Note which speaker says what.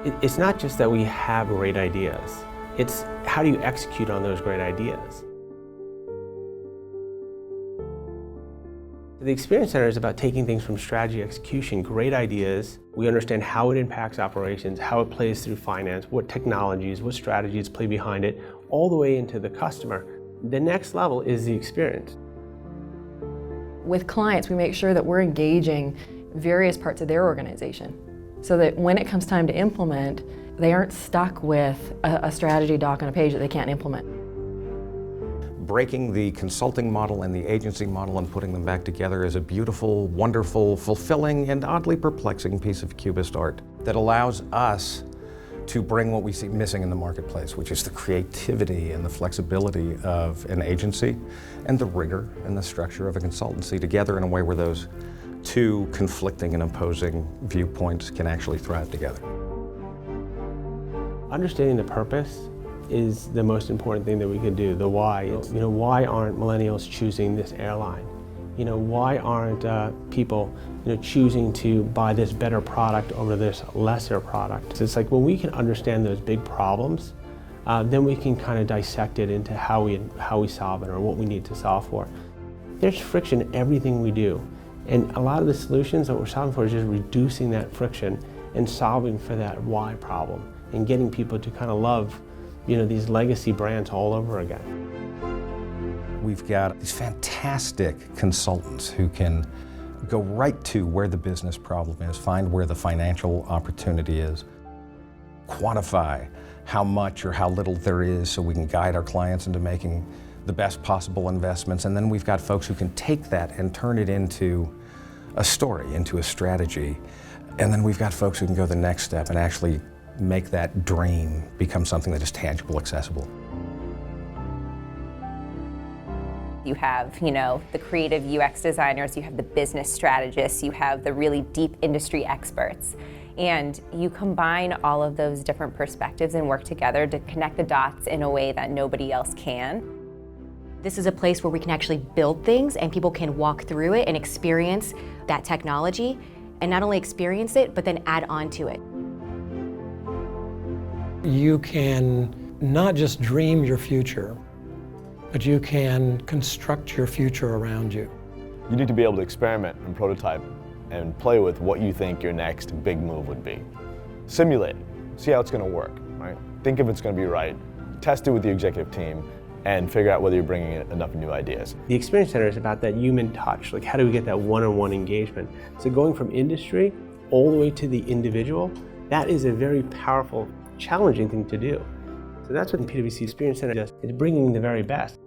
Speaker 1: It's not just that we have great ideas, it's how do you execute on those great ideas. The Experience Center is about taking things from strategy, execution, great ideas. We understand how it impacts operations, how it plays through finance, what technologies, what strategies play behind it, all the way into the customer. The next level is the experience.
Speaker 2: With clients, we make sure that we're engaging various parts of their organization so that when it comes time to implement, they aren't stuck with a strategy doc on a page that they can't implement.
Speaker 3: Breaking the consulting model and the agency model and putting them back together is a beautiful, wonderful, fulfilling, and oddly perplexing piece of cubist art that allows us to bring what we see missing in the marketplace, which is the creativity and the flexibility of an agency and the rigor and the structure of a consultancy together in a way where those two conflicting and opposing viewpoints can actually thrive together.
Speaker 1: Understanding the purpose is the most important thing that we can do, the why. Why aren't millennials choosing this airline? Why aren't people choosing to buy this better product over this lesser product? So it's like when we can understand those big problems, then we can kind of dissect it into how we solve it or what we need to solve for. There's friction in everything we do. And a lot of the solutions that we're solving for is just reducing that friction and solving for that why problem and getting people to kind of love these legacy brands all over again.
Speaker 3: We've got these fantastic consultants who can go right to where the business problem is, find where the financial opportunity is, quantify how much or how little there is so we can guide our clients into making the best possible investments. And then we've got folks who can take that and turn it into a story, into a strategy. And then we've got folks who can go the next step and actually make that dream become something that is tangible, accessible.
Speaker 4: You have, the creative UX designers, you have the business strategists, you have the really deep industry experts. And you combine all of those different perspectives and work together to connect the dots in a way that nobody else can.
Speaker 5: This is a place where we can actually build things and people can walk through it and experience that technology, and not only experience it, but then add on to it.
Speaker 6: You can not just dream your future, but you can construct your future around you.
Speaker 7: You need to be able to experiment and prototype and play with what you think your next big move would be. Simulate it, see how it's going to work, right? Think if it's going to be right, test it with the executive team, and figure out whether you're bringing in enough new ideas.
Speaker 1: The Experience Center is about that human touch, like how do we get that one-on-one engagement? So going from industry all the way to the individual, that is a very powerful, challenging thing to do. So that's what the PwC Experience Center does. It's bringing the very best.